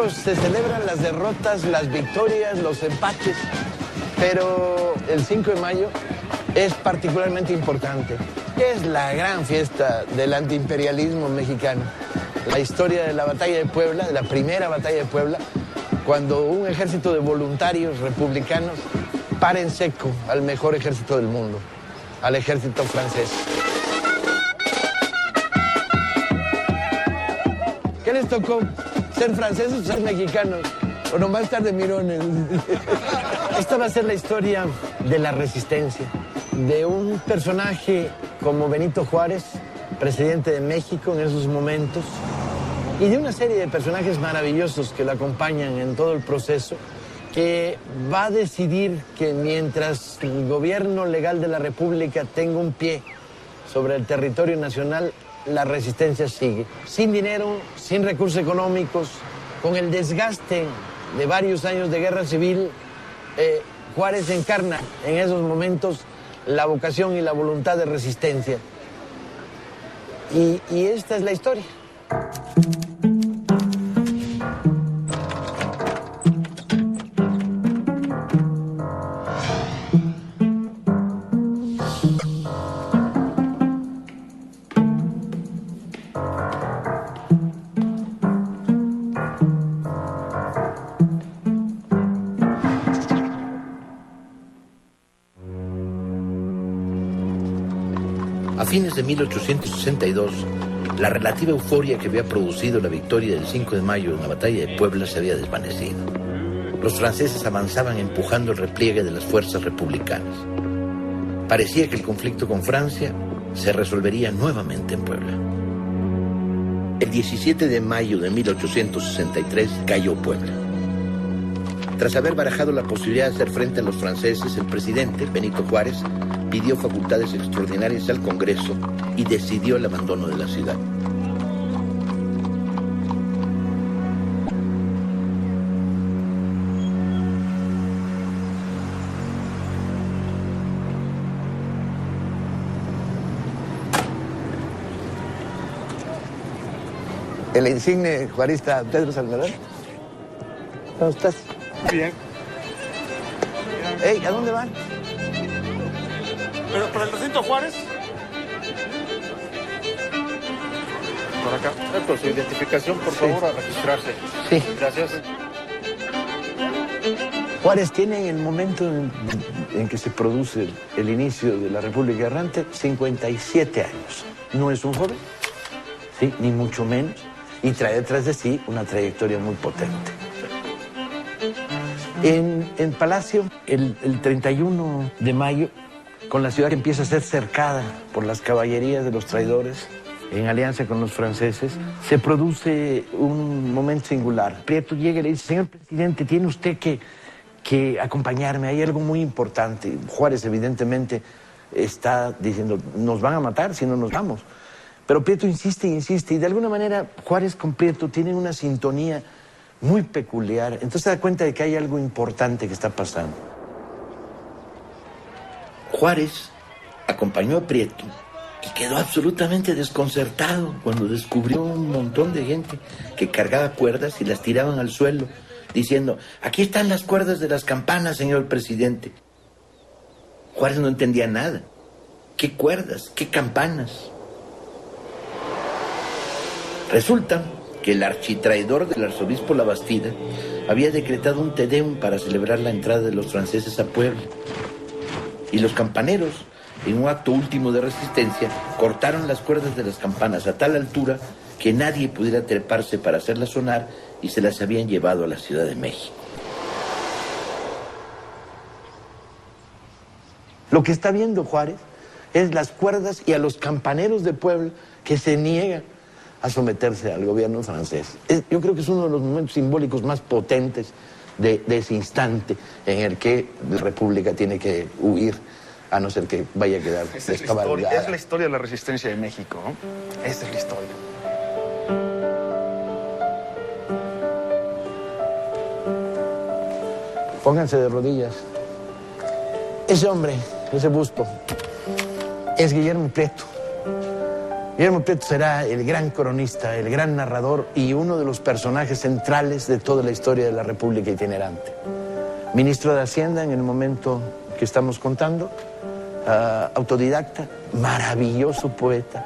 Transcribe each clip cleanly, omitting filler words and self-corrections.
México se celebran las derrotas, las victorias, los empates, pero el 5 de mayo es particularmente importante. Es la gran fiesta del antiimperialismo mexicano. La historia de la batalla de Puebla, de la primera batalla de Puebla, cuando un ejército de voluntarios republicanos para en seco al mejor ejército del mundo, al ejército francés. ¿Qué les tocó? ¿Ser franceses o ser mexicanos? ¿O nomás estar de mirones? Esta va a ser la historia de la resistencia, de un personaje como Benito Juárez, presidente de México en esos momentos, y de una serie de personajes maravillosos que lo acompañan en todo el proceso, que va a decidir que mientras el gobierno legal de la República tenga un pie sobre el territorio nacional, la resistencia sigue. Sin dinero, sin recursos económicos, con el desgaste de varios años de guerra civil, Juárez encarna en esos momentos la vocación y la voluntad de resistencia. Y esta es la historia. A fines de 1862, la relativa euforia que había producido la victoria del 5 de mayo en la batalla de Puebla se había desvanecido. Los franceses avanzaban empujando el repliegue de las fuerzas republicanas. Parecía que el conflicto con Francia se resolvería nuevamente en Puebla. El 17 de mayo de 1863 cayó Puebla. Tras haber barajado la posibilidad de hacer frente a los franceses, el presidente, Benito Juárez, pidió facultades extraordinarias al Congreso y decidió el abandono de la ciudad. El insigne juarista Pedro Salmerón. ¿Cómo estás? Bien. Ey, ¿a dónde van? ¿Pero para el recinto Juárez? Por acá. Con su identificación, por favor, a registrarse. Sí. Gracias. Juárez tiene en el momento en que se produce el inicio de la República Errante 57 años. No es un joven, ¿sí? Ni mucho menos, y trae detrás de sí una trayectoria muy potente. En Palacio, el 31 de mayo, con la ciudad que empieza a ser cercada por las caballerías de los traidores, en alianza con los franceses, se produce un momento singular. Prieto llega y le dice: señor presidente, tiene usted que acompañarme, hay algo muy importante. Juárez evidentemente está diciendo: nos van a matar si no nos vamos. Pero Prieto insiste e insiste, y de alguna manera Juárez con Prieto tienen una sintonía muy peculiar. Entonces se da cuenta de que hay algo importante que está pasando. Juárez acompañó a Prieto y quedó absolutamente desconcertado cuando descubrió un montón de gente que cargaba cuerdas y las tiraban al suelo, diciendo: aquí están las cuerdas de las campanas, señor presidente. Juárez no entendía nada. ¿Qué cuerdas? ¿Qué campanas? Resulta que el architraidor del arzobispo Labastida había decretado un Te Deum para celebrar la entrada de los franceses a Puebla. Y los campaneros, en un acto último de resistencia, cortaron las cuerdas de las campanas a tal altura que nadie pudiera treparse para hacerlas sonar, y se las habían llevado a la Ciudad de México. Lo que está viendo Juárez es las cuerdas y a los campaneros de Puebla que se niegan a someterse al gobierno francés. Yo creo que es uno de los momentos simbólicos más potentes de ese instante en el que la República tiene que huir, a no ser que vaya a quedar descabalgada. Es la historia de la resistencia de México, ¿no? Esta es la historia. Pónganse de rodillas. Ese hombre, ese busto, es Guillermo Prieto. Guillermo Prieto será el gran cronista, el gran narrador y uno de los personajes centrales de toda la historia de la República itinerante. Ministro de Hacienda en el momento que estamos contando, autodidacta, maravilloso poeta,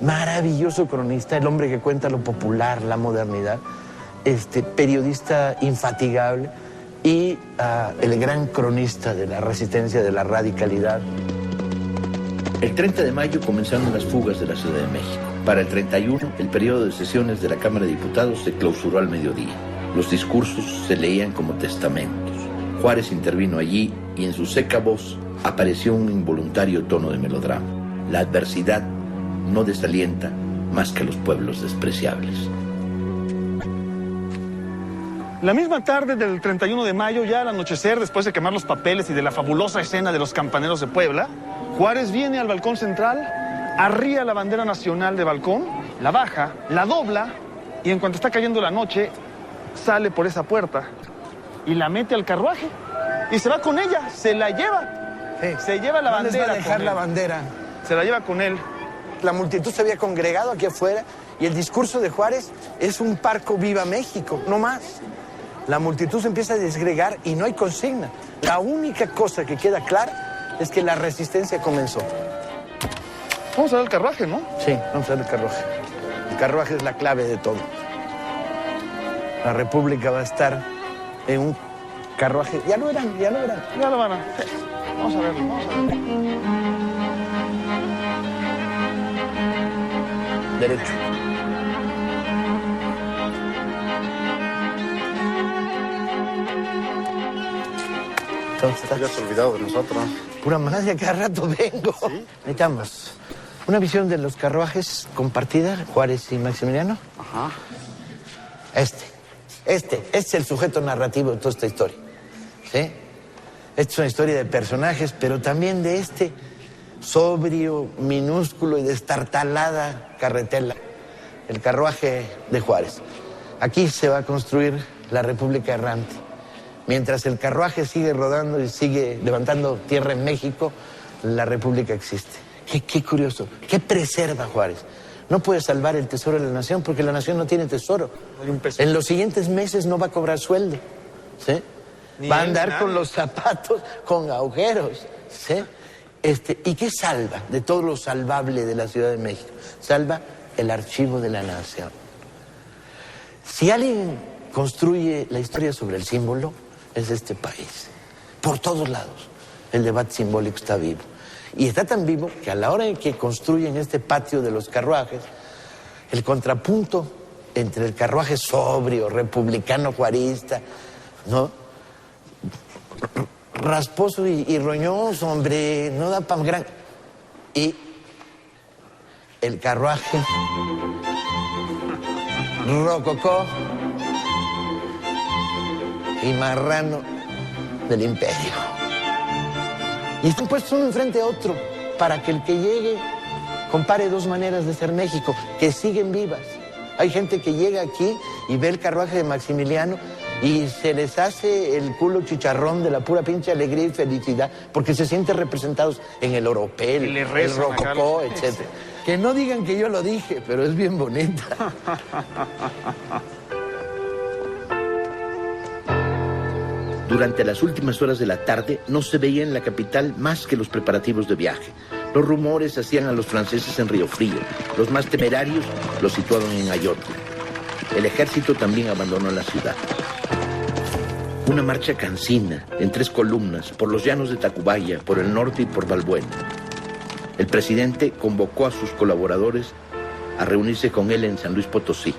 maravilloso cronista, el hombre que cuenta lo popular, la modernidad, periodista infatigable y el gran cronista de la resistencia, de la radicalidad. El 30 de mayo comenzaron las fugas de la Ciudad de México. Para el 31, el periodo de sesiones de la Cámara de Diputados se clausuró al mediodía. Los discursos se leían como testamentos. Juárez intervino allí y en su seca voz apareció un involuntario tono de melodrama. La adversidad no desalienta más que a los pueblos despreciables. La misma tarde del 31 de mayo, ya al anochecer, después de quemar los papeles y de la fabulosa escena de los campaneros de Puebla, Juárez viene al balcón central, arría la bandera nacional de balcón, la baja, la dobla y en cuanto está cayendo la noche, sale por esa puerta y la mete al carruaje y se va con ella, se la lleva. Sí. Se lleva la bandera. ¿Dónde va a dejar la bandera? Se la lleva con él. La multitud se había congregado aquí afuera y el discurso de Juárez es un parco Viva México, no más. La multitud se empieza a desgregar y no hay consigna. La única cosa que queda clara es que la resistencia comenzó. Vamos a ver el carruaje, ¿no? Sí, vamos a ver el carruaje. El carruaje es la clave de todo. La República va a estar en un carruaje. Ya lo verán, ya lo verán. Ya lo van a... Vamos a verlo, vamos a verlo. Derecho. Entonces, Te habías olvidado de nosotros. pura madre, cada rato vengo. ¿Sí? Necesitamos una visión de los carruajes compartida, Juárez y Maximiliano. Ajá. Este es el sujeto narrativo de toda esta historia. ¿Sí? Esta es una historia de personajes, pero también de este sobrio, minúsculo y destartalada carretela, el carruaje de Juárez. Aquí se va a construir la República Errante. Mientras el carruaje sigue rodando y sigue levantando tierra en México, la República existe. Qué curioso. ¿Qué preserva Juárez? No puede salvar el tesoro de la nación porque la nación no tiene tesoro. En los siguientes meses no va a cobrar sueldo. ¿Sí? Va a andar con los zapatos con agujeros. ¿Sí? ¿Y qué salva de todo lo salvable de la Ciudad de México? Salva el archivo de la nación. Si alguien construye la historia sobre el símbolo, es este país. Por todos lados. El debate simbólico está vivo. Y está tan vivo que a la hora en que construyen este patio de los carruajes, el contrapunto entre el carruaje sobrio, republicano, juarista, ¿no? Rasposo y roñoso, hombre, no da para gran... Y el carruaje rococó y marrano del imperio. Y están puestos uno enfrente a otro para que el que llegue compare dos maneras de ser México que siguen vivas. Hay gente que llega aquí y ve el carruaje de Maximiliano y se les hace el culo chicharrón de la pura pinche alegría y felicidad porque se sienten representados en el oropel, el rococó, etc. Que no digan que yo lo dije, pero es bien bonita. Durante las últimas horas de la tarde no se veía en la capital más que los preparativos de viaje. Los rumores hacían a los franceses en Río Frío. Los más temerarios los situaban en Ayotla. El ejército también abandonó la ciudad. Una marcha cansina, en 3 columnas, por los llanos de Tacubaya, por el norte y por Balbuena. El presidente convocó a sus colaboradores a reunirse con él en San Luis Potosí,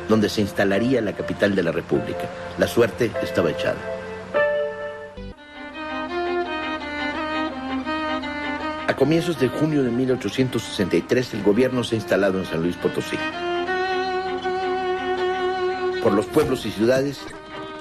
donde se instalaría la capital de la República. La suerte estaba echada. A comienzos de junio de 1863, el gobierno se ha instalado en San Luis Potosí. Por los pueblos y ciudades,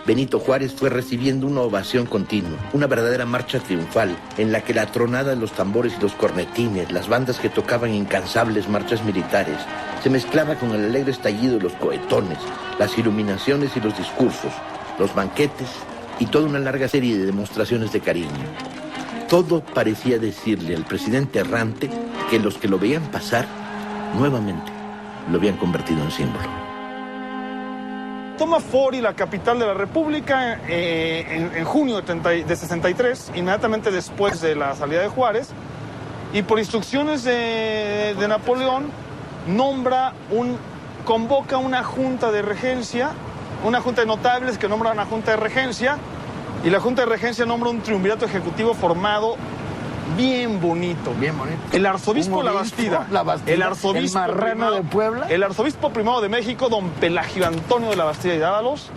Benito Juárez fue recibiendo una ovación continua, una verdadera marcha triunfal, en la que la tronada de los tambores y los cornetines, las bandas que tocaban incansables marchas militares, se mezclaba con el alegre estallido de los cohetones, las iluminaciones y los discursos, los banquetes y toda una larga serie de demostraciones de cariño. Todo parecía decirle al presidente errante que los que lo veían pasar nuevamente lo habían convertido en símbolo. Toma Fori la capital de la República en junio de 63, inmediatamente después de la salida de Juárez, y por instrucciones de Napoleón convoca una junta de regencia, una junta de notables que nombra una junta de regencia, y la junta de regencia nombra un triunvirato ejecutivo formado bien bonito. Bien bonito. El arzobispo Labastida, el arzobispo el marrano de Puebla, el arzobispo primado de México, don Pelagio Antonio de Labastida y Dávalos,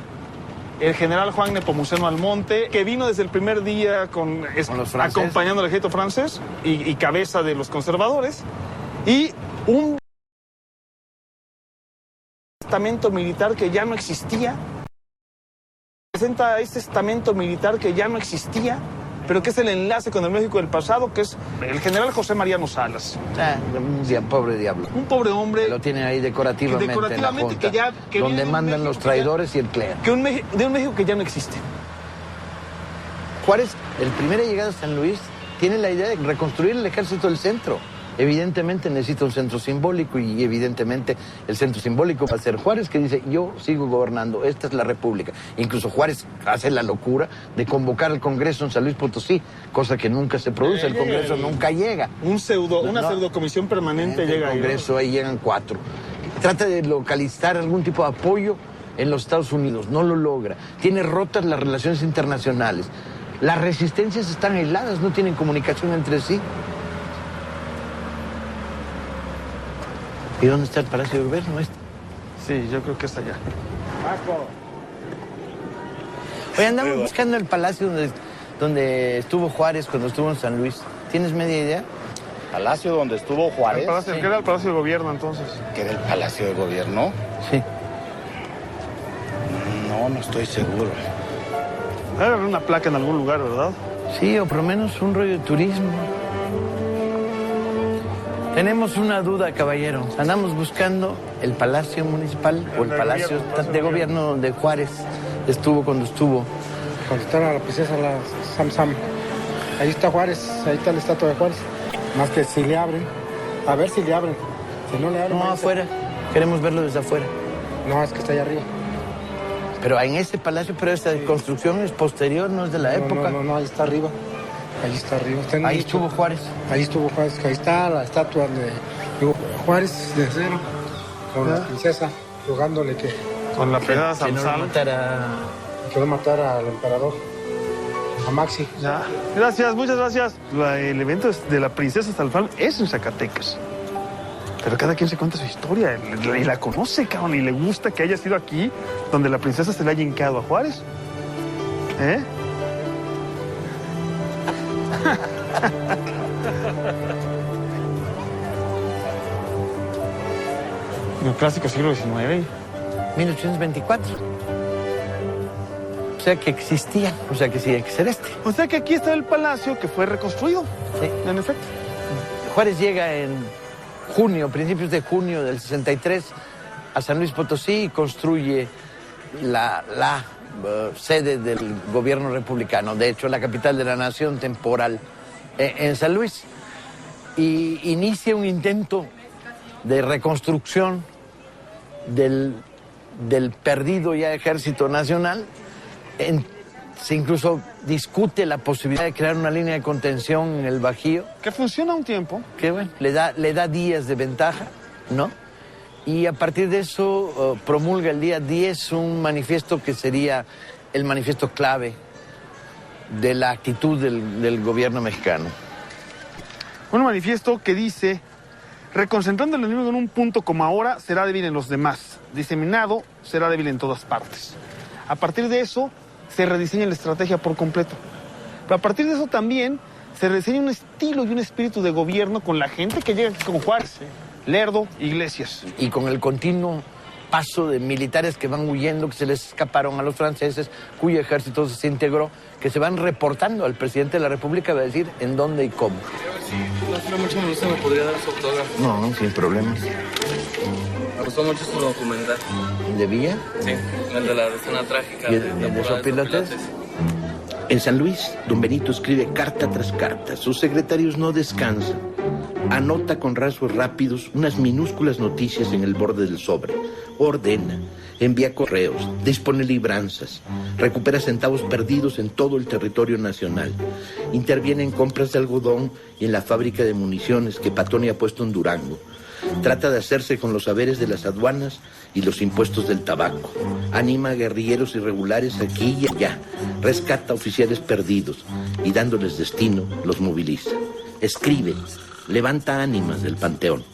el general Juan Nepomuceno Almonte, que vino desde el primer día acompañando al ejército francés y cabeza de los conservadores, y un estamento militar que ya no existía. Presenta este estamento militar que ya no existía, pero que es el enlace con el México del pasado, que es el general José Mariano Salas. Pobre diablo. Un pobre hombre. Lo tiene ahí decorativamente en la junta, donde mandan los traidores y el clero. De un México que ya no existe. Juárez, el primer llegado a San Luis, tiene la idea de reconstruir el ejército del centro. Evidentemente necesita un centro simbólico y evidentemente el centro simbólico va a ser Juárez, que dice, yo sigo gobernando, esta es la República. Incluso Juárez hace la locura de convocar al Congreso en San Luis Potosí, cosa que nunca se produce, el Congreso nunca llega. Una pseudocomisión permanente llega ahí. El Congreso ahí llegan 4. Trata de localizar algún tipo de apoyo en los Estados Unidos, no lo logra. Tiene rotas las relaciones internacionales. Las resistencias están aisladas, no tienen comunicación entre sí. ¿Y dónde está el Palacio de Gobierno? Sí, yo creo que está allá. Oye, andamos buscando el palacio donde estuvo Juárez cuando estuvo en San Luis. ¿Tienes media idea? ¿Palacio donde estuvo Juárez? ¿Qué era el Palacio de Gobierno entonces? ¿Qué era el Palacio de Gobierno? Sí. No estoy seguro. Debe haber una placa en algún lugar, ¿verdad? Sí, o por lo menos un rollo de turismo. Tenemos una duda, caballero. Andamos buscando el Palacio Municipal o el Palacio de Gobierno donde Juárez estuvo cuando estuvo. Cuando estaba la princesa, la Sam Sam. Ahí está Juárez, ahí está la estatua de Juárez. Más que si le abren. A ver si le abren. Si no le abren... No, afuera. Queremos verlo desde afuera. No, es que está allá arriba. Pero en ese palacio, pero esta construcción es posterior, no es de la época. No, ahí está arriba. Ahí está arriba. Ahí estuvo Juárez. Ahí estuvo Juárez, que ahí está la estatua de Juárez de acero, con la princesa, rogándole que... Con la pegada que no lo matara... Que no matara al emperador, a Maxi. Ya. Gracias, muchas gracias. El evento de la princesa Salfán es en Zacatecas. Pero cada quien se cuenta su historia y la conoce, cabrón, y le gusta que haya sido aquí donde la princesa se le haya hincado a Juárez. ¿Eh? En el clásico siglo XIX. 1824. O sea que existía, o sea que sí hay que ser este. O sea que aquí está el palacio que fue reconstruido. Sí. En efecto. Juárez llega en junio, principios de junio del 63, a San Luis Potosí y construye la sede del gobierno republicano, de hecho la capital de la nación temporal en San Luis, y inicia un intento de reconstrucción del perdido ya ejército nacional. Se incluso discute la posibilidad de crear una línea de contención en el Bajío. Que funciona un tiempo. Que bueno, le da días de ventaja, ¿no? Y a partir de eso promulga el día 10 un manifiesto que sería el manifiesto clave de la actitud del gobierno mexicano. Un manifiesto que dice, reconcentrando el enemigo en un punto como ahora, será débil en los demás. Diseminado, será débil en todas partes. A partir de eso, se rediseña la estrategia por completo. Pero a partir de eso también se rediseña un estilo y un espíritu de gobierno con la gente que llega aquí como Juárez. Lerdo, Iglesias. Y con el continuo paso de militares que van huyendo, que se les escaparon a los franceses, cuyo ejército se integró, que se van reportando al presidente de la República, va a decir en dónde y cómo. No, mucho me gusta, ¿me podría dar su autógrafo? No, sin problemas. Me gustó mucho su documental. ¿De Villa? Sí, el de la escena trágica. ¿Y el de Sopilotes? En San Luis, don Benito escribe carta tras carta. Sus secretarios no descansan. Anota con rasgos rápidos unas minúsculas noticias en el borde del sobre. Ordena, envía correos, dispone libranzas, recupera centavos perdidos en todo el territorio nacional, interviene en compras de algodón y en la fábrica de municiones que Patoni ha puesto en Durango. Trata de hacerse con los saberes de las aduanas y los impuestos del tabaco. Anima a guerrilleros irregulares aquí y allá. Rescata oficiales perdidos y dándoles destino los moviliza. Escribe, levanta ánimas del panteón.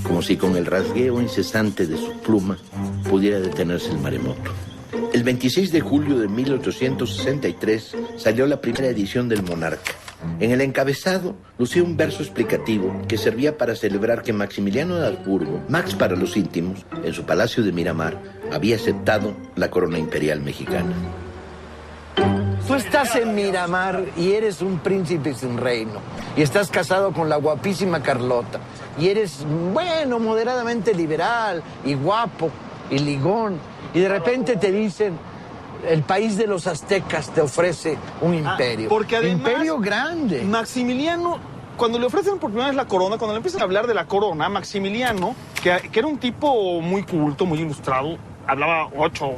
Como si con el rasgueo incesante de su pluma pudiera detenerse el maremoto. El 26 de julio de 1863 salió la primera edición del Monarca. En el encabezado lucía un verso explicativo que servía para celebrar que Maximiliano de Habsburgo, Max para los íntimos, en su palacio de Miramar, había aceptado la corona imperial mexicana. Tú estás en Miramar y eres un príncipe sin reino. Y estás casado con la guapísima Carlota. Y eres, bueno, moderadamente liberal y guapo y ligón. Y de repente te dicen, el país de los aztecas te ofrece un imperio. Porque además, imperio grande. Maximiliano, cuando le ofrecen por primera vez la corona, cuando le empiezan a hablar de la corona, Maximiliano, que era un tipo muy culto, muy ilustrado, hablaba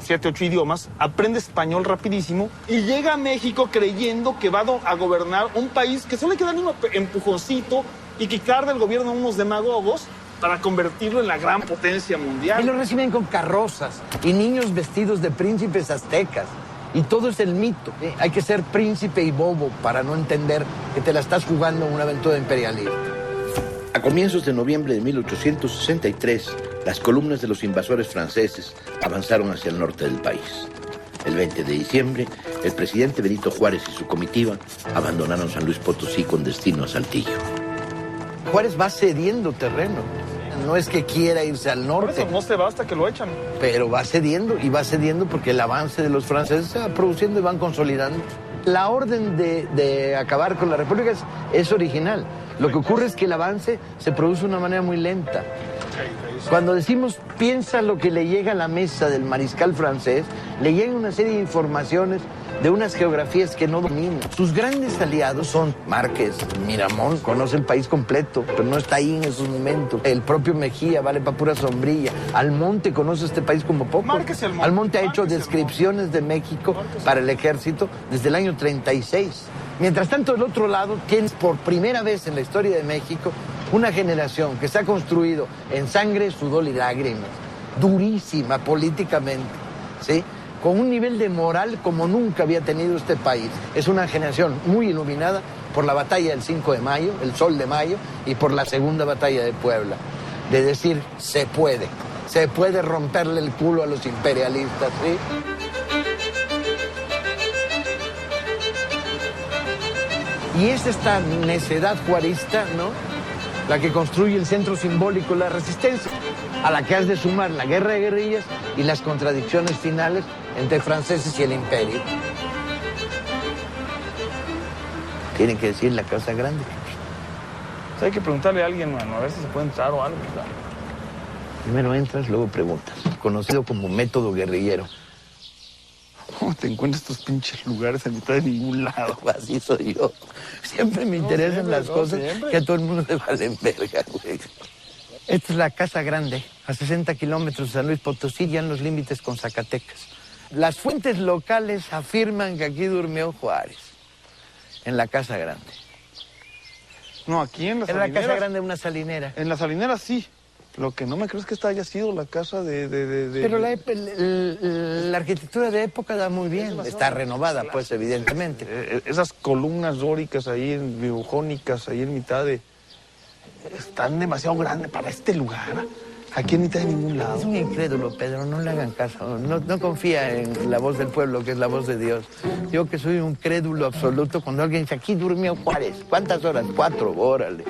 7, 8 idiomas, aprende español rapidísimo y llega a México creyendo que va a gobernar un país que solo hay que darle un empujoncito y quitar del gobierno a unos demagogos para convertirlo en la gran potencia mundial. Y lo reciben con carrozas y niños vestidos de príncipes aztecas. Y todo es el mito. Hay que ser príncipe y bobo para no entender que te la estás jugando en una aventura imperialista. A comienzos de noviembre de 1863, las columnas de los invasores franceses avanzaron hacia el norte del país. El 20 de diciembre, el presidente Benito Juárez y su comitiva abandonaron San Luis Potosí con destino a Saltillo. Juárez va cediendo terreno. No es que quiera irse al norte. Por eso no se va hasta que lo echan. Pero va cediendo y va cediendo porque el avance de los franceses se va produciendo y van consolidando. La orden de acabar con la República es original. Lo que ocurre es que el avance se produce de una manera muy lenta. Cuando decimos piensa lo que le llega a la mesa del mariscal francés, le llega una serie de informaciones de unas geografías que no domina. Sus grandes aliados son Márquez, Miramón, conoce el país completo, pero no está ahí en esos momentos. El propio Mejía vale para pura sombrilla. Almonte conoce este país como poco. Almonte ha hecho descripciones de México para el ejército desde el año 36. Mientras tanto, del otro lado, tienes por primera vez en la historia de México una generación que se ha construido en sangre, sudor y lágrimas, durísima políticamente, ¿sí?, con un nivel de moral como nunca había tenido este país. Es una generación muy iluminada por la batalla del 5 de mayo, el Sol de Mayo, y por la segunda batalla de Puebla. De decir, se puede romperle el culo a los imperialistas, ¿sí? Y es esta necedad juarista, ¿no?, la que construye el centro simbólico de la resistencia, a la que has de sumar la guerra de guerrillas y las contradicciones finales entre franceses y el imperio. Tienen que decir la Casa Grande. O sea, hay que preguntarle a alguien, mano, a ver si se puede entrar o algo. ¿Verdad? Primero entras, luego preguntas. Conocido como método guerrillero. ¿Cómo te encuentras estos pinches lugares en mitad de ningún lado? Así soy yo. Siempre me interesan las cosas que a todo el mundo le valen verga, güey. Esta es la Casa Grande, a 60 kilómetros de San Luis Potosí, ya en los límites con Zacatecas. Las fuentes locales afirman que aquí durmió Juárez, en la Casa Grande. No, aquí en la salinera. En la Casa Grande, una salinera. En la salinera sí. Lo que no me creo es que esta haya sido la casa de... Pero la arquitectura de época da muy bien. Está renovada, pues, evidentemente. Esas columnas dóricas ahí, dibujónicas, ahí en mitad de... Están demasiado grandes para este lugar. Aquí en mitad de ningún lado. Es un incrédulo, Pedro, no le hagan caso. No confía en la voz del pueblo, que es la voz de Dios. Yo que soy un crédulo absoluto, cuando alguien dice, aquí durmió Juárez. ¿Cuántas horas? 4, órale.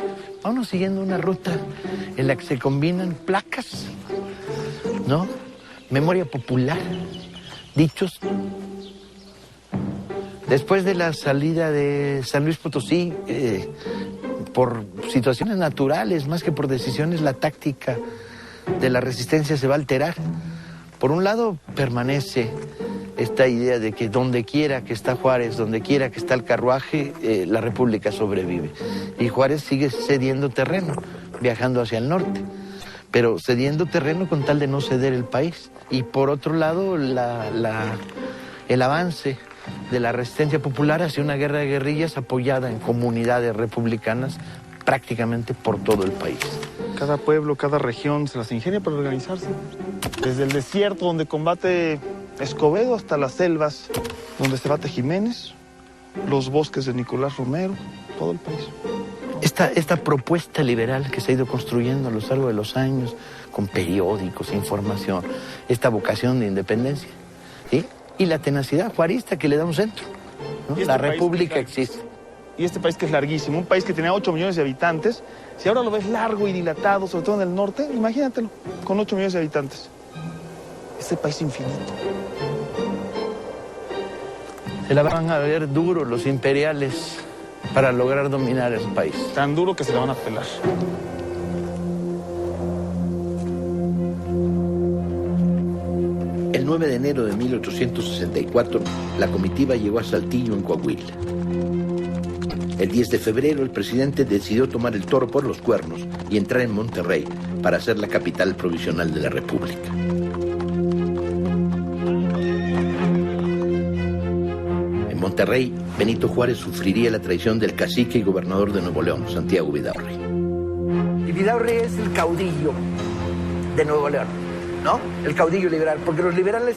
Vamos siguiendo una ruta en la que se combinan placas, ¿no?, memoria popular, dichos. Después de la salida de San Luis Potosí, por situaciones naturales, más que por decisiones, la táctica de la resistencia se va a alterar. Por un lado, permanece esta idea de que donde quiera que está Juárez, donde quiera que está el carruaje, la República sobrevive. Y Juárez sigue cediendo terreno, viajando hacia el norte, pero cediendo terreno con tal de no ceder el país. Y por otro lado, el avance de la resistencia popular hacia una guerra de guerrillas apoyada en comunidades republicanas prácticamente por todo el país. Cada pueblo, cada región se las ingenia para organizarse. Desde el desierto donde combate Escobedo hasta las selvas donde se bate Jiménez, los bosques de Nicolás Romero, todo el país. Esta propuesta liberal que se ha ido construyendo a lo largo de los años, con periódicos, información, esta vocación de independencia, ¿sí? Y la tenacidad juarista que le da un centro, ¿no? La República existe. Y este país que es larguísimo, un país que tenía 8 millones de habitantes, si ahora lo ves largo y dilatado, sobre todo en el norte, imagínatelo, con 8 millones de habitantes. Este país infinito. Se la van a ver duro los imperiales para lograr dominar el país. Tan duro que se la van a pelar. El 9 de enero de 1864, la comitiva llegó a Saltillo, en Coahuila. El 10 de febrero, el presidente decidió tomar el toro por los cuernos y entrar en Monterrey para ser la capital provisional de la República. En Monterrey, Benito Juárez sufriría la traición del cacique y gobernador de Nuevo León, Santiago Vidaurri. Y Vidaurri es el caudillo de Nuevo León, ¿no? El caudillo liberal, porque los liberales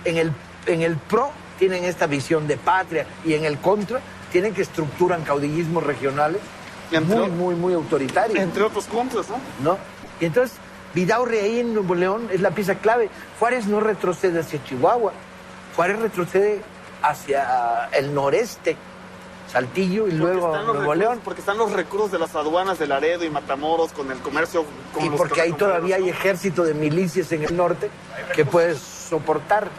en el pro tienen esta visión de patria y en el contra tienen que estructuran caudillismos regionales muy autoritarios. Entre otros contras, ¿no? Y entonces Vidaurri ahí en Nuevo León es la pieza clave. Juárez no retrocede hacia Chihuahua, Juárez retrocede hacia el noreste, Saltillo y luego Nuevo León. Porque están los recursos de las aduanas de Laredo y Matamoros con el comercio. Y porque ahí todavía hay ejército de milicias en el norte que puede soportar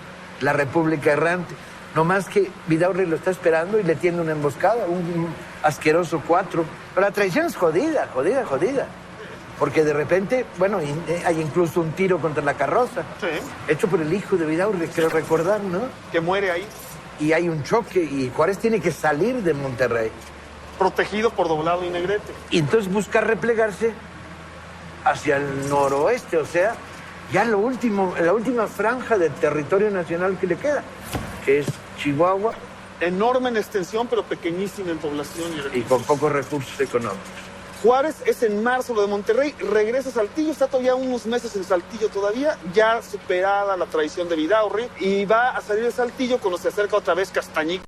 la República errante. No más que Vidaurri lo está esperando y le tiende una emboscada, un asqueroso 4. Pero la traición es jodida. Porque de repente, bueno, hay incluso un tiro contra la carroza. Sí. Hecho por el hijo de Vidaurri, creo recordar, ¿no? Que muere ahí. Y hay un choque y Juárez tiene que salir de Monterrey. Protegido por Doblado y Negrete. Y entonces busca replegarse hacia el noroeste, o sea, ya la última franja de territorio nacional que le queda, que es Chihuahua. Enorme en extensión, pero pequeñísima en población y con pocos recursos económicos. Juárez es en marzo lo de Monterrey, regresa a Saltillo, está todavía unos meses en Saltillo todavía, ya superada la traición de Vidaurri, y va a salir de Saltillo cuando se acerca otra vez Castañico,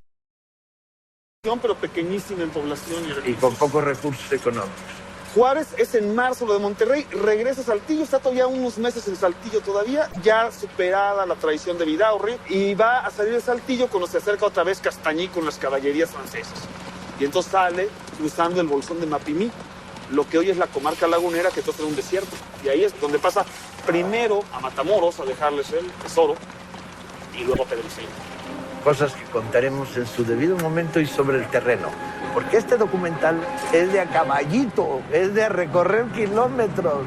pero pequeñísima en población y con pocos recursos económicos. Juárez es en marzo lo de Monterrey, regresa a Saltillo, está todavía unos meses en Saltillo todavía, ya superada la traición de Vidaurri, y va a salir de Saltillo cuando se acerca otra vez Castañico con las caballerías francesas. Y entonces sale cruzando el bolsón de Mapimí, lo que hoy es la comarca lagunera, que entonces era un desierto. Y ahí es donde pasa primero a Matamoros a dejarles el tesoro y luego a Pedriceño. Cosas que contaremos en su debido momento y sobre el terreno. Porque este documental es de a caballito, es de recorrer kilómetros.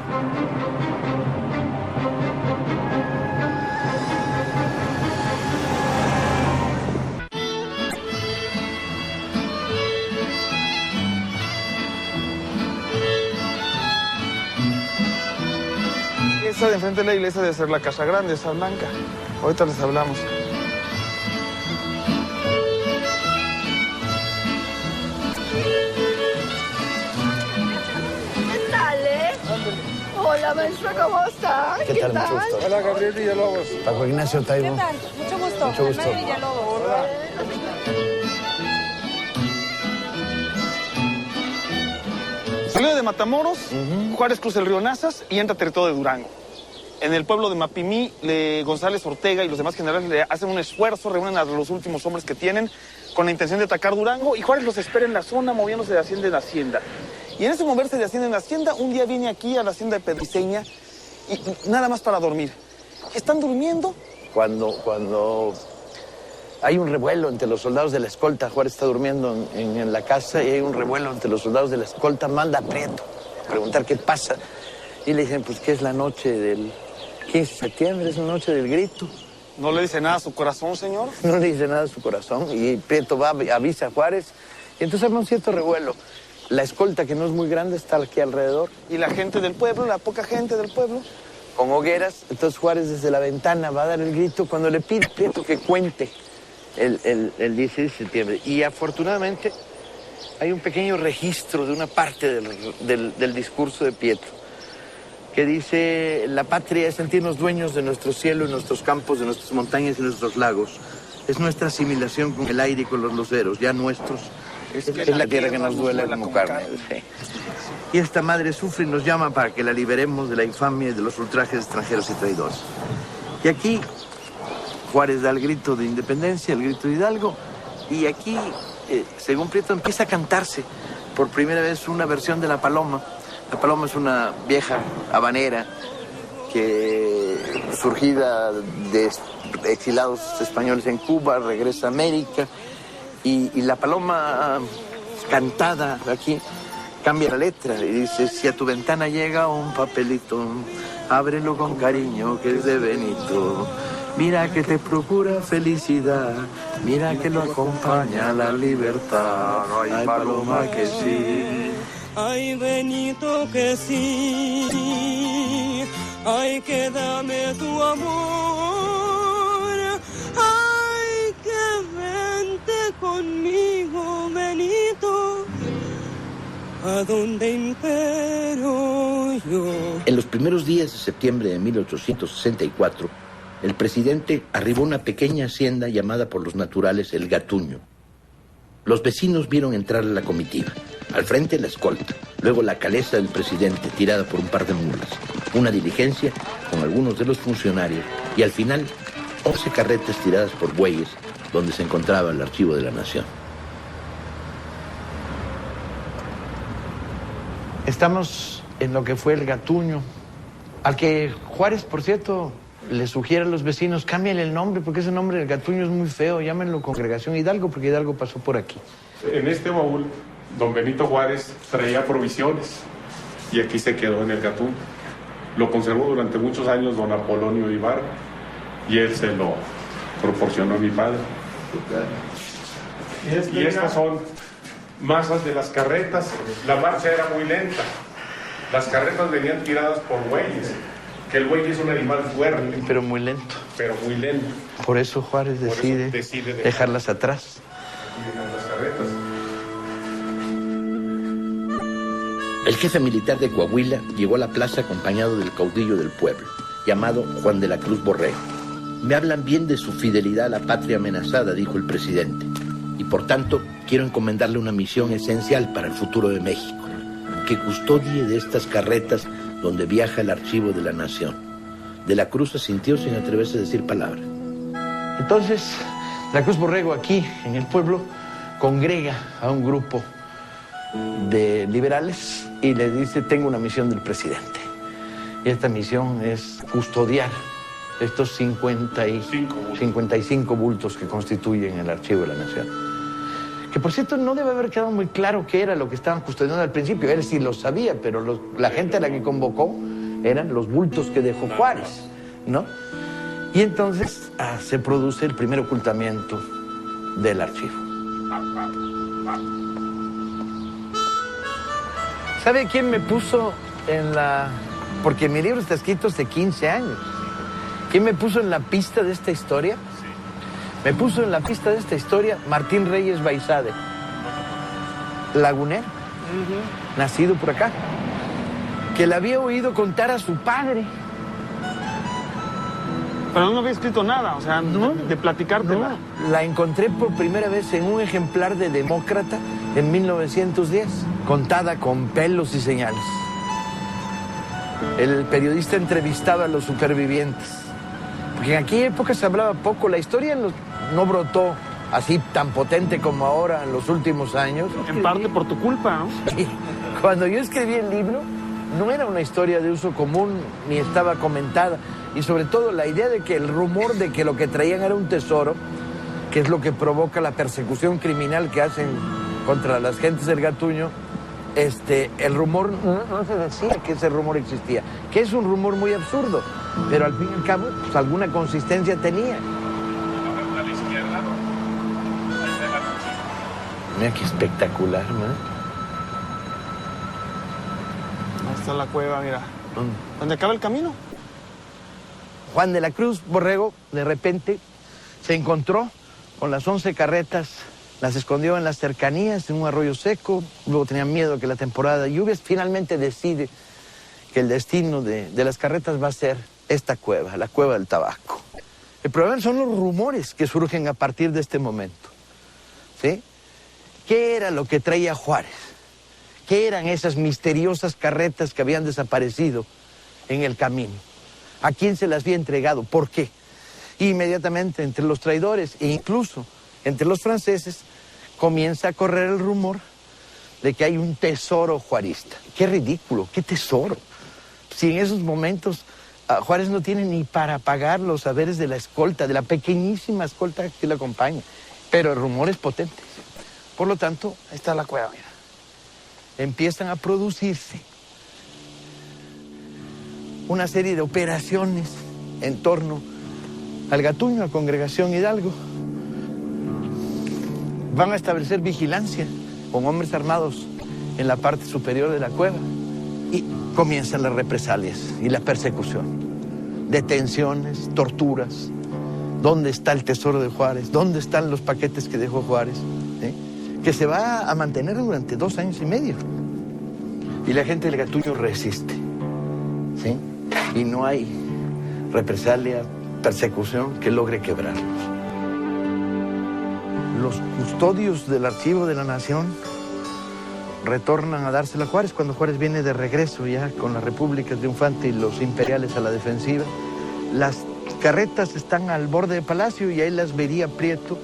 Esa de enfrente de la iglesia debe ser la Casa Grande, esa blanca. Ahorita les hablamos. ¿Qué tal, Hola, maestro, ¿cómo está? ¿Qué tal? Mucho gusto. Hola, Gabriel Villalobos. Paco Ignacio Taibo. ¿Qué tal? Mucho gusto. Mucho gusto. Gabriel Villalobos. Hola. Salió de Matamoros, Juárez cruza el río Nazas y entra a territorio de Durango. En el pueblo de Mapimí, González Ortega y los demás generales le hacen un esfuerzo, reúnen a los últimos hombres que tienen con la intención de atacar Durango, y Juárez los espera en la zona, moviéndose de hacienda en hacienda. Y en ese moverse de hacienda en hacienda, un día viene aquí a la hacienda de Pedriceña, y nada más para dormir. Están durmiendo. Cuando hay un revuelo entre los soldados de la escolta, Juárez está durmiendo en la casa y hay un revuelo entre los soldados de la escolta, manda a Prieto a preguntar qué pasa. Y le dicen, pues que es la noche del 15 de septiembre, es la noche del grito, ¿No le dice nada a su corazón, señor? No le dice nada a su corazón y Prieto va, avisa a Juárez y entonces arma un cierto revuelo. La escolta, que no es muy grande, está aquí alrededor. ¿Y la gente del pueblo, la poca gente del pueblo? Con hogueras, entonces Juárez desde la ventana va a dar el grito cuando le pide a Prieto que cuente el 16 de septiembre. Y afortunadamente hay un pequeño registro de una parte del discurso de Prieto, que dice: la patria es sentirnos dueños de nuestro cielo y nuestros campos, de nuestras montañas y nuestros lagos. Es nuestra asimilación con el aire y con los luceros, ya nuestros. Es la tierra que nos duele como carne. Sí. Y esta madre sufre y nos llama para que la liberemos de la infamia y de los ultrajes extranjeros y traidores. Y aquí Juárez da el grito de independencia, el grito de Hidalgo, y aquí, según Prieto, empieza a cantarse por primera vez una versión de La Paloma. La Paloma es una vieja habanera que, surgida de exilados españoles en Cuba, regresa a América, y La Paloma, cantada aquí, cambia la letra y dice: si a tu ventana llega un papelito, ábrelo con cariño, que es de Benito. Mira que te procura felicidad, mira que lo acompaña la libertad. Ay, Paloma, que sí. Ay, Benito, que sí. Ay, que dame tu amor. Ay, que vente conmigo, Benito, a donde impero yo. En los primeros días de septiembre de 1864, el presidente arribó a una pequeña hacienda llamada por los naturales El Gatuño. Los vecinos vieron entrar a la comitiva. Al frente la escolta, luego la calesa del presidente tirada por un par de mulas, una diligencia con algunos de los funcionarios y al final 11 carretas tiradas por bueyes donde se encontraba el archivo de la nación. Estamos en lo que fue El Gatuño, al que Juárez, por cierto, le sugiere a los vecinos: cámbiale el nombre, porque ese nombre del Gatuño es muy feo, llámenlo Congregación Hidalgo, porque Hidalgo pasó por aquí. En este baúl, don Benito Juárez traía provisiones y aquí se quedó en El Gatuño. Lo conservó durante muchos años don Apolonio Ibarra y él se lo proporcionó a mi padre. Y estas son masas de las carretas. La marcha era muy lenta. Las carretas venían tiradas por bueyes, que el buey es un animal fuerte. Pero muy lento. Pero muy lento. Por eso Juárez decide dejarlas atrás. Y dejar las carretas. El jefe militar de Coahuila llegó a la plaza acompañado del caudillo del pueblo, llamado Juan de la Cruz Borrego. Me hablan bien de su fidelidad a la patria amenazada, dijo el presidente, y por tanto quiero encomendarle una misión esencial para el futuro de México, que custodie de estas carretas donde viaja el archivo de la nación. De la Cruz asintió sin atreverse a decir palabra. Entonces, la Cruz Borrego aquí, en el pueblo, congrega a un grupo de liberales y le dice: tengo una misión del presidente. Y esta misión es custodiar estos 55 bultos que constituyen el archivo de la nación. Que por cierto no debe haber quedado muy claro qué era lo que estaban custodiando al principio. Él sí lo sabía, pero la gente a la que convocó eran los bultos que dejó Juárez, ¿no? Y entonces se produce el primer ocultamiento del archivo. ¿Sabe quién me puso en la...? Porque mi libro está escrito hace 15 años. ¿Quién me puso en la pista de esta historia? Me puso en la pista de esta historia Martín Reyes Baizade, lagunero, nacido por acá, que le había oído contar a su padre. Pero no había escrito nada, o sea, ¿no? de platicártela. No, la encontré por primera vez en un ejemplar de Demócrata en 1910, contada con pelos y señales. El periodista entrevistaba a los supervivientes, porque en aquella época se hablaba poco. La historia no brotó así tan potente como ahora en los últimos años. En parte por tu culpa, ¿no? Cuando yo escribí el libro, no era una historia de uso común, ni estaba comentada. Y sobre todo la idea de que el rumor de que lo que traían era un tesoro, que es lo que provoca la persecución criminal que hacen contra las gentes del Gatuño, el rumor, no se decía que ese rumor existía, que es un rumor muy absurdo, pero al fin y al cabo, pues, alguna consistencia tenía. A la izquierda, ¿no? Mira qué espectacular, ¿no? Ahí está la cueva, mira. ¿Dónde acaba el camino? Juan de la Cruz Borrego, de repente, se encontró con las 11 carretas, las escondió en las cercanías, en un arroyo seco, luego tenía miedo que la temporada de lluvias, finalmente decide que el destino de las carretas va a ser esta cueva, la Cueva del Tabaco. El problema son los rumores que surgen a partir de este momento, ¿sí? ¿Qué era lo que traía Juárez? ¿Qué eran esas misteriosas carretas que habían desaparecido en el camino? ¿A quién se las había entregado? ¿Por qué? Inmediatamente entre los traidores e incluso entre los franceses comienza a correr el rumor de que hay un tesoro juarista. ¡Qué ridículo! ¡Qué tesoro! Si en esos momentos Juárez no tiene ni para pagar los haberes de la escolta, de la pequeñísima escolta que le acompaña. Pero el rumor es potente. Por lo tanto, ahí está la cueva, mira. Empiezan a producirse una serie de operaciones en torno al Gatuño, a Congregación Hidalgo. Van a establecer vigilancia con hombres armados en la parte superior de la cueva y comienzan las represalias y la persecución. Detenciones, torturas. ¿Dónde está el tesoro de Juárez? ¿Dónde están los paquetes que dejó Juárez? Que se va a mantener durante 2 años y medio. Y la gente del Gatuño resiste, ¿sí? Y no hay represalia, persecución que logre quebrarlos. Los custodios del Archivo de la Nación retornan a dársela a Juárez cuando Juárez viene de regreso ya con la República Triunfante y los imperiales a la defensiva. Las carretas están al borde de Palacio y ahí las vería Prieto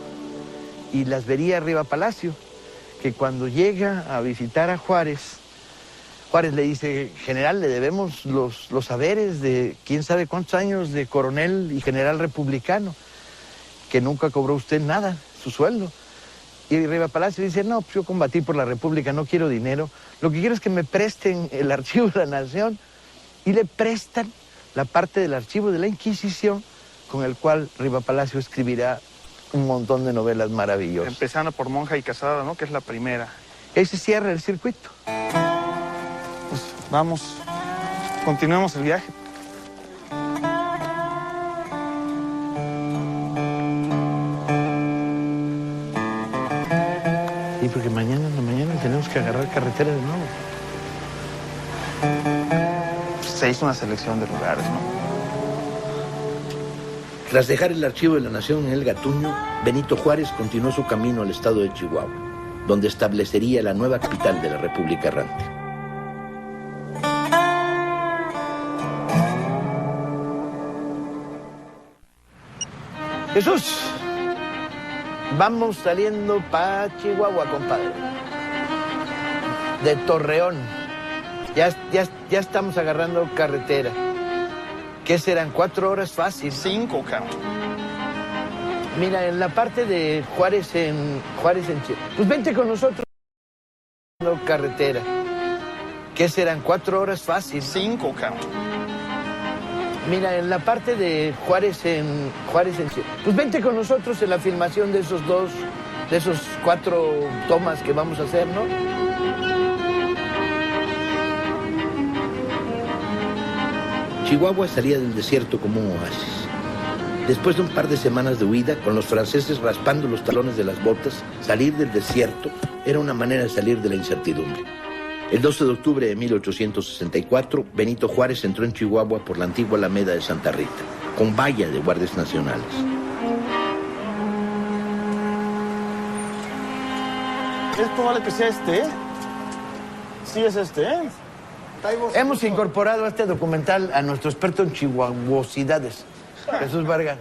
y las vería arriba Palacio, que cuando llega a visitar a Juárez, Juárez le dice: general, le debemos los saberes de quién sabe cuántos años de coronel y general republicano, que nunca cobró usted nada, su sueldo. Y Riva Palacio dice: no, pues yo combatí por la República, no quiero dinero, lo que quiero es que me presten el Archivo de la Nación. Y le prestan la parte del Archivo de la Inquisición, con el cual Riva Palacio escribirá un montón de novelas maravillosas. Empezando por Monja y Casada, ¿no? Que es la primera. Ahí se cierra el circuito. Pues vamos, continuemos el viaje. Sí, porque mañana en la mañana tenemos que agarrar carretera de nuevo. Se hizo una selección de lugares, ¿no? Tras dejar el Archivo de la Nación en el Gatuño, Benito Juárez continuó su camino al estado de Chihuahua, donde establecería la nueva capital de la República Errante. Jesús, vamos saliendo para Chihuahua, compadre. De Torreón. Ya estamos agarrando carretera. ¿Qué serán? 4 horas fácil. 5, cabrón. Mira, en la parte de Juárez en Chihuahua. Pues vente con nosotros. Carretera. ¿Qué serán? 4 horas fácil. 5, cabrón. Mira, en la parte de Juárez en Chihuahua. Pues vente con nosotros en la filmación de esos 4 tomas que vamos a hacer, ¿no? Chihuahua salía del desierto como un oasis. Después de un par de semanas de huida, con los franceses raspando los talones de las botas, salir del desierto era una manera de salir de la incertidumbre. El 12 de octubre de 1864, Benito Juárez entró en Chihuahua por la antigua Alameda de Santa Rita, con valla de guardias nacionales. Es probable que sea este, ¿eh? Sí es este, ¿eh? Hemos incorporado a este documental a nuestro experto en chihuahuosidades, Jesús Vargas.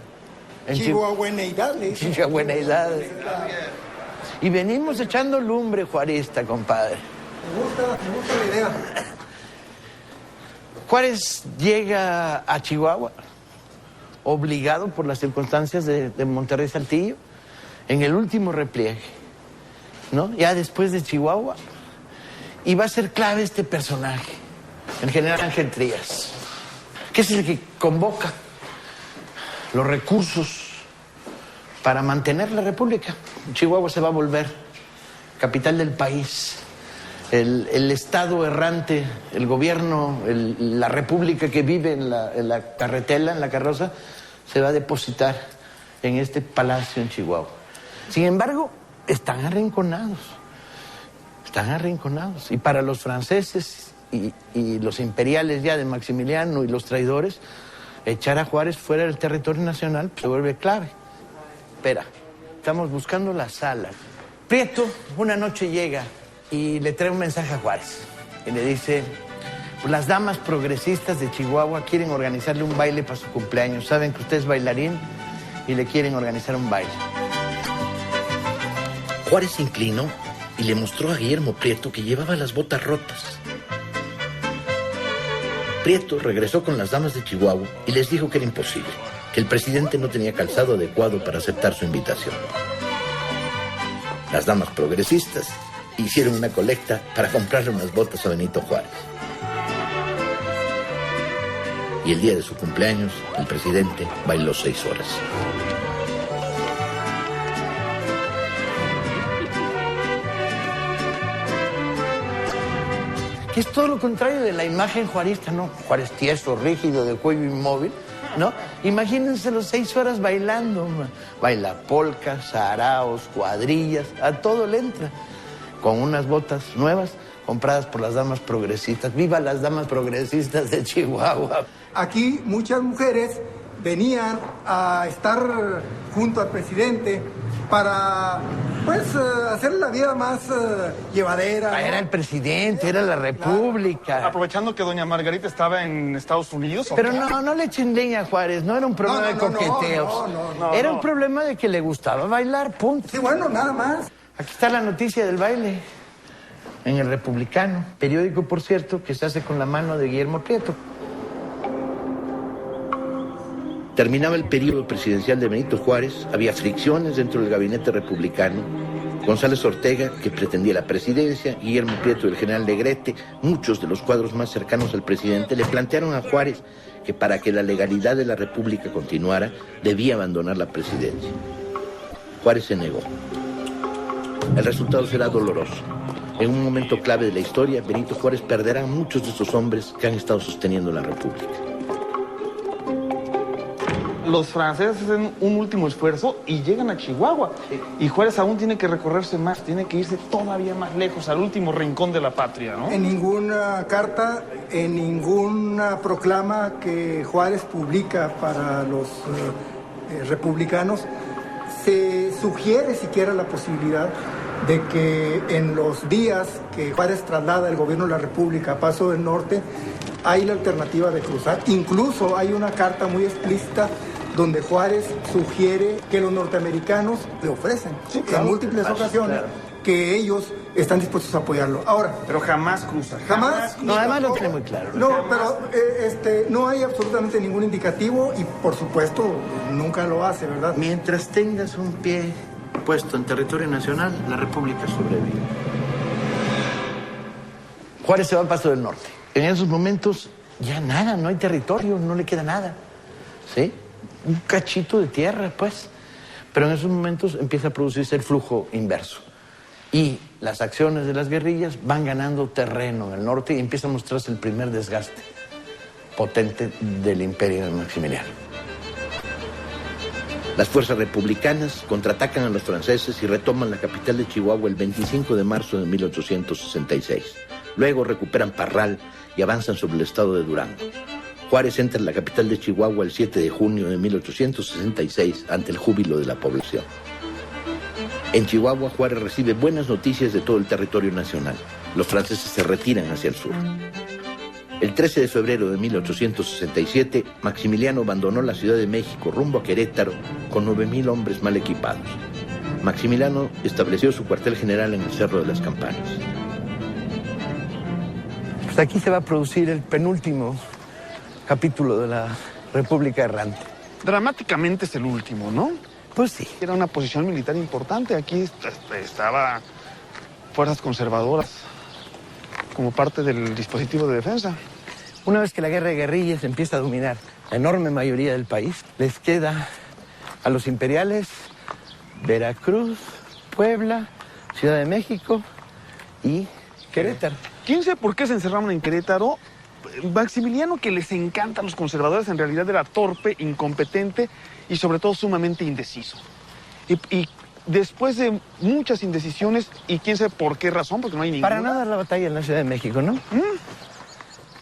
Chihuahueneidades. Chihuahueneidades. Y venimos echando lumbre juarista, compadre. Me gusta la idea. Juárez llega a Chihuahua, obligado por las circunstancias de Monterrey Saltillo, en el último repliegue, ¿no? Ya después de Chihuahua. Y va a ser clave este personaje, el general Ángel Trías, que es el que convoca los recursos para mantener la república. Chihuahua se va a volver capital del país. El estado errante, el gobierno, la república que vive en la carretela, en la carroza, se va a depositar en este palacio en Chihuahua. Sin embargo, están arrinconados. Están arrinconados. Y para los franceses y los imperiales ya de Maximiliano y los traidores, echar a Juárez fuera del territorio nacional se vuelve clave. Espera, estamos buscando la sala. Prieto una noche llega y le trae un mensaje a Juárez. Y le dice, pues las damas progresistas de Chihuahua quieren organizarle un baile para su cumpleaños. Saben que usted es bailarín y le quieren organizar un baile. Juárez se inclinó y le mostró a Guillermo Prieto que llevaba las botas rotas. Prieto regresó con las damas de Chihuahua y les dijo que era imposible, que el presidente no tenía calzado adecuado para aceptar su invitación. Las damas progresistas hicieron una colecta para comprarle unas botas a Benito Juárez. Y el día de su cumpleaños, el presidente bailó 6 horas. Que es todo lo contrario de la imagen juarista, ¿no? Juárez tieso, rígido, de cuello inmóvil, ¿no? Imagínense los 6 horas bailando. Baila polcas, saraos, cuadrillas, a todo le entra. Con unas botas nuevas compradas por las damas progresistas. ¡Viva las damas progresistas de Chihuahua! Aquí muchas mujeres venían a estar junto al presidente para, pues, hacer la vida más llevadera, ¿no? Era el presidente, era la república. Aprovechando que doña Margarita estaba en Estados Unidos. Pero no le echen leña a Juárez, no era un problema de coqueteos. Era un problema de que le gustaba bailar, punto. Sí, bueno, nada más. Aquí está la noticia del baile, en El Republicano, periódico, por cierto, que se hace con la mano de Guillermo Prieto. Terminaba el periodo presidencial de Benito Juárez, había fricciones dentro del gabinete republicano. González Ortega, que pretendía la presidencia, Guillermo Prieto y el general Negrete, muchos de los cuadros más cercanos al presidente, le plantearon a Juárez que para que la legalidad de la república continuara, debía abandonar la presidencia. Juárez se negó. El resultado será doloroso. En un momento clave de la historia, Benito Juárez perderá a muchos de esos hombres que han estado sosteniendo la república. Los franceses hacen un último esfuerzo y llegan a Chihuahua. Y Juárez aún tiene que recorrerse más, tiene que irse todavía más lejos, al último rincón de la patria, ¿no? En ninguna carta, en ninguna proclama que Juárez publica para los republicanos, se sugiere siquiera la posibilidad de que en los días que Juárez traslada el gobierno de la República a Paso del Norte, hay la alternativa de cruzar. Incluso hay una carta muy explícita donde Juárez sugiere que los norteamericanos le ofrecen en múltiples ocasiones que ellos están dispuestos a apoyarlo. Ahora, pero jamás cruza. Jamás. No, además lo tiene muy claro. No, pero no hay absolutamente ningún indicativo y, por supuesto, nunca lo hace, ¿verdad? Mientras tengas un pie puesto en territorio nacional, la república sobrevive. Juárez se va al Paso del Norte. En esos momentos ya nada, no hay territorio, no le queda nada. ¿Sí? Un cachito de tierra, pues. Pero en esos momentos empieza a producirse el flujo inverso. Y las acciones de las guerrillas van ganando terreno en el norte y empieza a mostrarse el primer desgaste potente del imperio de Maximiliano. Las fuerzas republicanas contraatacan a los franceses y retoman la capital de Chihuahua el 25 de marzo de 1866. Luego recuperan Parral y avanzan sobre el estado de Durango. Juárez entra en la capital de Chihuahua el 7 de junio de 1866 ante el júbilo de la población. En Chihuahua, Juárez recibe buenas noticias de todo el territorio nacional. Los franceses se retiran hacia el sur. El 13 de febrero de 1867, Maximiliano abandonó la Ciudad de México rumbo a Querétaro con 9,000 hombres mal equipados. Maximiliano estableció su cuartel general en el Cerro de las Campanas. Pues aquí se va a producir el penúltimo capítulo de la República Errante. Dramáticamente es el último, ¿no? Pues sí. Era una posición militar importante. Aquí estaba fuerzas conservadoras como parte del dispositivo de defensa. Una vez que la guerra de guerrillas empieza a dominar la enorme mayoría del país, les queda a los imperiales Veracruz, Puebla, Ciudad de México y Querétaro. ¿Quién sabe por qué se encerraron en Querétaro? Maximiliano, que les encanta a los conservadores, en realidad era torpe, incompetente y sobre todo sumamente indeciso. Y después de muchas indecisiones, y quién sabe por qué razón, porque no hay ninguna. Para nada la batalla en la Ciudad de México, ¿no?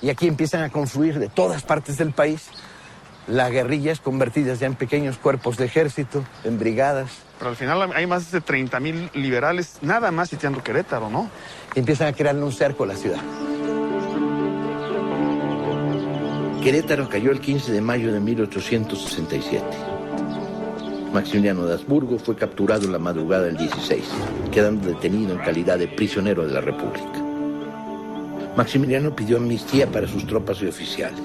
Y aquí empiezan a confluir de todas partes del país las guerrillas convertidas ya en pequeños cuerpos de ejército, en brigadas. Pero al final hay más de 30,000 liberales nada más sitiando Querétaro, ¿no? Y empiezan a crearle un cerco a la ciudad. Querétaro cayó el 15 de mayo de 1867. Maximiliano de Habsburgo fue capturado en la madrugada del 16, quedando detenido en calidad de prisionero de la República. Maximiliano pidió amnistía para sus tropas y oficiales.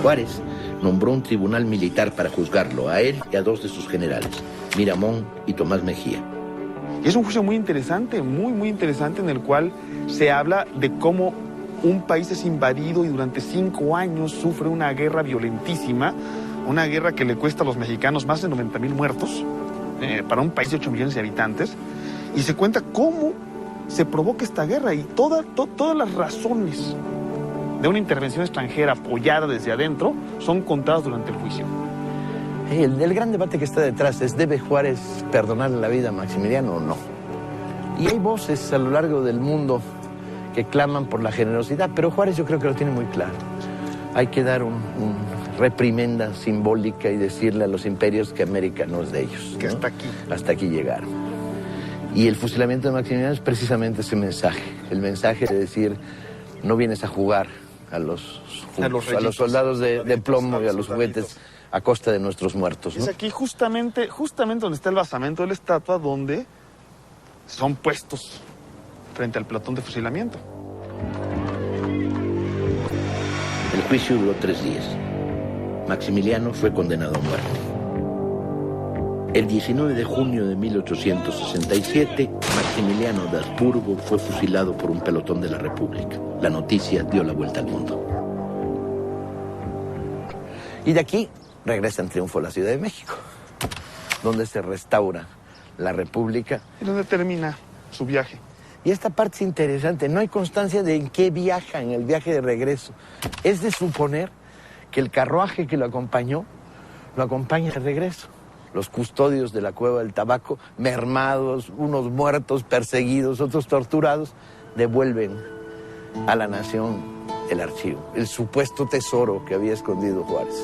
Juárez nombró un tribunal militar para juzgarlo, a él y a 2 de sus generales, Miramón y Tomás Mejía. Y es un juicio muy interesante, muy interesante, en el cual se habla de cómo un país es invadido y durante 5 años sufre una guerra violentísima, una guerra que le cuesta a los mexicanos más de 90,000 muertos, para un país de 8 millones de habitantes, y se cuenta cómo se provoca esta guerra y todas las razones de una intervención extranjera apoyada desde adentro son contadas durante el juicio. El gran debate que está detrás es, ¿debe Juárez perdonarle la vida a Maximiliano o no? Y hay voces a lo largo del mundo que claman por la generosidad, pero Juárez yo creo que lo tiene muy claro. Hay que dar una reprimenda simbólica y decirle a los imperios que América no es de ellos, que ¿no? Hasta aquí llegaron. Y el fusilamiento de Maximiliano es precisamente ese mensaje, el mensaje de decir, no vienes a jugar a los soldados de plomo y a los juguetes a costa de nuestros muertos, ¿no? Es aquí justamente donde está el basamento de la estatua, donde son puestos frente al pelotón de fusilamiento. El juicio duró 3 días. Maximiliano fue condenado a muerte. El 19 de junio de 1867, Maximiliano de Habsburgo fue fusilado por un pelotón de la República. La noticia dio la vuelta al mundo. Y de aquí regresa en triunfo a la Ciudad de México, donde se restaura la República. Y donde termina su viaje. Y esta parte es interesante, no hay constancia de en qué viaja en el viaje de regreso. Es de suponer que el carruaje que lo acompaña de regreso. Los custodios de la Cueva del Tabaco, mermados, unos muertos, perseguidos, otros torturados, devuelven a la nación el archivo, el supuesto tesoro que había escondido Juárez.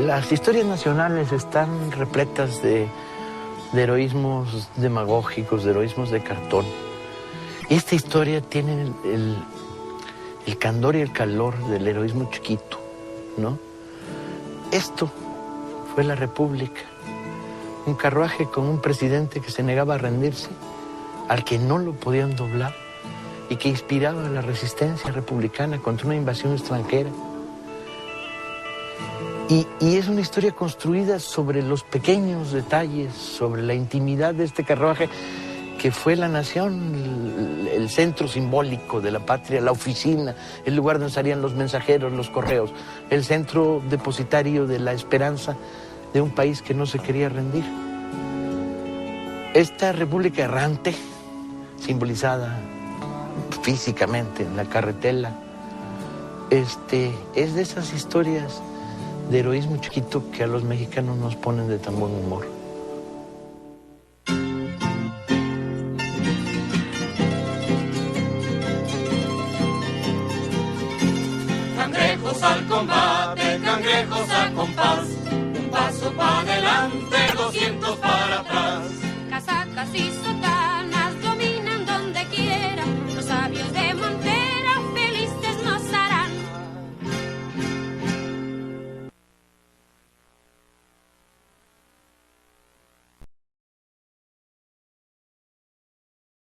Las historias nacionales están repletas de heroísmos demagógicos, de heroísmos de cartón. Esta historia tiene el candor y el calor del heroísmo chiquito, ¿no? Esto fue la República. Un carruaje con un presidente que se negaba a rendirse, al que no lo podían doblar y que inspiraba la resistencia republicana contra una invasión extranjera. Y es una historia construida sobre los pequeños detalles, sobre la intimidad de este carruaje que fue la nación, el centro simbólico de la patria, la oficina, el lugar donde salían los mensajeros, los correos, el centro depositario de la esperanza de un país que no se quería rendir. Esta república errante, simbolizada físicamente en la carretela, es de esas historias de heroísmo chiquito que a los mexicanos nos ponen de tan buen humor. Cangrejos al combate, cangrejos a compás, un paso para adelante, 200 para atrás. Casacas y sotana.